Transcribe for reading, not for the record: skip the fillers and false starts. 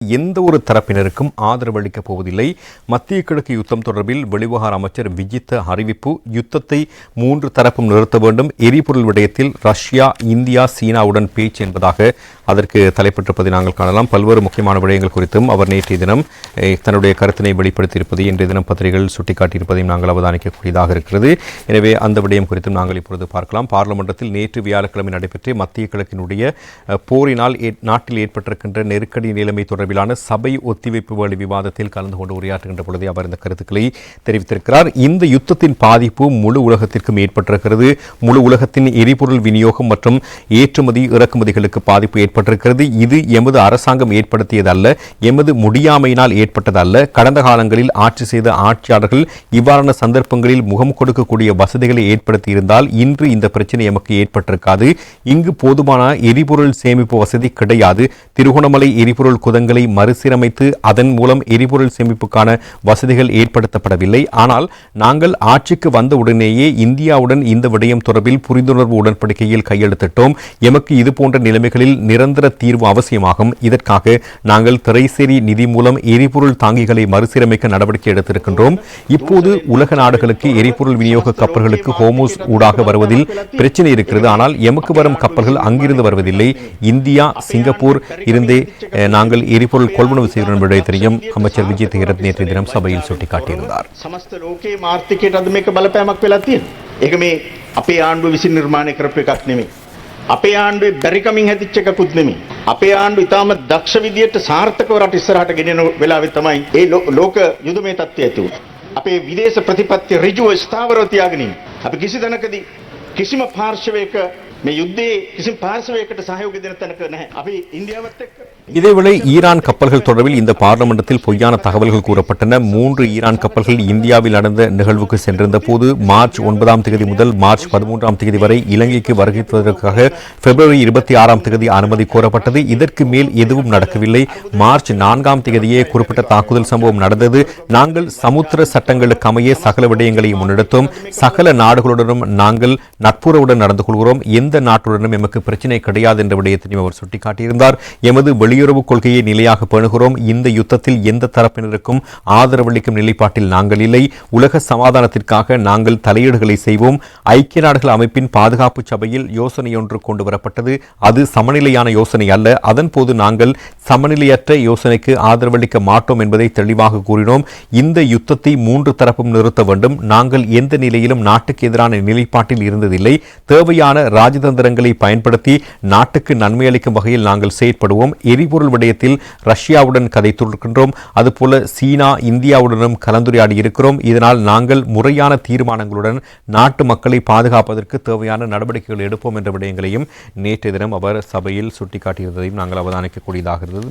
எந்த ஒரு தரப்பினருக்கும் ஆதரவளிக்கப் போவதில்லை. மத்திய கிழக்கு யுத்தம் தொடர்பில் வெளிவிவகார அமைச்சர் விஜித்த அறிவிப்பு. யுத்தத்தை 3 தரப்பும் நிறுத்த வேண்டும். எரிபொருள் விடயத்தில் ரஷ்யா, இந்தியா, சீனாவுடன் பேச்சு என்பதாக அதற்கு தலைப்பட்டிருப்பதை நாங்கள் காணலாம். பல்வேறு முக்கியமான விடயங்கள் குறித்தும் அவர் நேற்றைய தினம் தன்னுடைய கருத்தினை வெளிப்படுத்தியிருப்பதை இன்றைய தினம் பத்திரிகைகள் சுட்டிக்காட்டியிருப்பதையும் நாங்கள் அவதானிக்கக்கூடியதாக இருக்கிறது. எனவே அந்த விடயம் குறித்தும் நாங்கள் இப்பொழுது பார்க்கலாம். பார்லிமெண்டத்தில் நேற்று வியாழக்கிழமை நடைபெற்ற மத்திய கிழக்கினுடைய போரினால் நாட்டில் ஏற்பட்டிருக்கின்ற நெருக்கடி நிலைமை தொடர்பான சபை ஒத்திவைப்பு வேலை விவாதத்தில் கலந்து கொண்டு உரையாற்றுகின்ற பொழுதே அவர் இந்த கருத்துக்களை தெரிவித்திருக்கிறார். இந்த யுத்தத்தின் பாதிப்பு முழு உலகத்திற்கும் ஏற்பட்டிருக்கிறது. முழு உலகத்தின் எரிபொருள் விநியோகம் மற்றும் ஏற்றுமதி இறக்குமதிகளுக்கு பாதிப்பு ஏற்பட்டிருக்கிறது. இது எமது அரசாங்கம் ஏற்படுத்தியதல்ல, எமது முடியாமையினால் ஏற்பட்டதல்ல. கடந்த காலங்களில் ஆட்சி செய்த ஆட்சியாளர்கள் இவ்வாறான சந்தர்ப்பங்களில் முகம் கொடுக்கக்கூடிய வசதிகளை ஏற்படுத்தி இருந்தால் இன்று இந்த பிரச்சனை எமக்கு ஏற்பட்டிருக்காது. இங்கு போதுமான எரிபொருள் சேமிப்பு வசதி கிடையாது. திருகோணமலை எரிபொருள் குதங்களை மறுசீரமைத்து அதன் மூலம் எரிபொருள் சேமிப்புக்கான வசதிகள் ஏற்படுத்தப்படவில்லை. ஆனால் நாங்கள் ஆட்சிக்கு வந்த உடனேயே இந்தியாவுடன் இந்த விடயம் தொடர்பில் புரிந்துணர்வு உடன்படிக்கையில் கையெழுத்திட்டோம். எமக்கு இதுபோன்ற நிலைமைகளில் நிரந்தர தீர்வு அவசியமாகும். இதற்காக நாங்கள் திரைசேரி நிதி மூலம் எரிபொருள் தாங்கிகளை மறுசீரமைக்க நடவடிக்கை எடுத்திருக்கின்றோம். இப்போது உலக நாடுகளுக்கு எரிபொருள் விநியோக கப்பல்களுக்கு ஹோமோஸ் ஊடாக வருவதில் பிரச்சனை இருக்கிறது. ஆனால் எமக்கு வரும் கப்பல்கள் அங்கிருந்து வருவதில்லை. இந்தியா, சிங்கப்பூர் இருந்தே நாங்கள் எரிபொருள் கொள்வனவு செய்கிற விடயத்தையும் அமைச்சர் விஜய் தேரத் நேற்றைய தினம் சபையில் சுட்டிக்காட்டியிருந்தார். සමස්ත ලෝකයේ මාර්ථිකයට අද මේක බලපෑමක් වෙලා තියෙනවා. ඒක මේ අපේ ආණ්ඩුව විසින් නිර්මාණය කරපු එකක් නෙමෙයි. අපේ ආණ්ඩුවේ බැරිකමින් හැදිච්ච එකකුත් නෙමෙයි. අපේ ආණ්ඩුව ඉතාම දක්ෂ විදියට සාර්ථකව රට ඉස්සරහට ගෙනියන වෙලාවේ තමයි ඒ ලෝක යුදමේ තත්ත්වය ඇති වුනේ. අපේ විදේශ ප්‍රතිපත්ති ඍජුව ස්ථාවරව තියාගෙන ඉන්නේ. අපි කිසි තැනකදී කිසිම පාර්ශවයක මේ යුද්ධයේ කිසිම පාර්ශවයකට සහයෝගය දෙන තැනක නැහැ. අපි ඉන්දියාවත් එක්ක. இதேவேளை ஈரான் கப்பல்கள் தொடர்பில் இந்த பார்லிமெண்டத்தில் பொய்யான தகவல்கள் கூறப்பட்டன. 3 ஈரான் கப்பல்கள் இந்தியாவில் நடந்த நிகழ்வுக்கு சென்றிருந்த போது மார்ச் 9ஆம் தேதி முதல் மார்ச் 13ஆம் தேதி வரை இலங்கைக்கு வருகைப்பதற்காக பிப்ரவரி 26ஆம் தேதி அனுமதி கோரப்பட்டது. இதற்கு மேல் எதுவும் நடக்கவில்லை. மார்ச் 4ஆம் தேதியே குறிப்பிட்ட தாக்குதல் சம்பவம் நடந்தது. நாங்கள் சமுத்திர சட்டங்களுக்கு அமைய சகல விடயங்களையும் முன்னெடுத்தோம். சகல நாடுகளுடனும் நாங்கள் நட்புறவுடன் நடந்து கொள்கிறோம். எந்த நாட்டுடனும் எமக்கு பிரச்சனை கிடையாது என்ற விடயத்தையும் அவர் சுட்டிக்காட்டியிருந்தார். எமது வெளியுறவு கொள்கையை நிலையாக பேணுகிறோம். இந்த யுத்தத்தில் எந்த தரப்பினருக்கும் ஆதரவளிக்கும் நிலைப்பாட்டில் நாங்கள் இல்லை. உலக சமாதானத்திற்காக நாங்கள் தலையீடுகளை செய்வோம். ஐக்கிய நாடுகள் அமைப்பின் பாதுகாப்பு சபையில் யோசனை ஒன்று கொண்டு வரப்பட்டது. அது சமநிலையான யோசனை அல்ல. அதன் போது நாங்கள் சமநிலையற்ற யோசனைக்கு ஆதரவளிக்க மாட்டோம் என்பதை தெளிவாக கூறினோம். இந்த யுத்தத்தை 3 தரப்பும் நிறுத்த வேண்டும். நாங்கள் எந்த நிலையிலும் நாட்டுக்கு எதிரான நிலைப்பாட்டில் இருந்ததில்லை. தேவையான ராஜதந்திரங்களை பயன்படுத்தி நாட்டுக்கு நன்மை அளிக்கும் வகையில் நாங்கள் செயற்படுவோம். எரிபொருள் விடயத்தில் ரஷ்யாவுடன் கதைத்திருக்கின்றோம். அதுபோல சீனா, இந்தியாவுடனும் கலந்துரையாடி இருக்கிறோம். இதனால் நாங்கள் முறையான தீர்மானங்களுடன் நாட்டு மக்களை பாதுகாப்பதற்கு தேவையான நடவடிக்கைகள் எடுப்போம் என்ற விடயங்களையும் நேற்றைய தினம் அவர் சபையில் சுட்டிக்காட்டியிருந்ததையும் நாங்கள் அவதானிக்கக்கூடியதாக இருந்தது.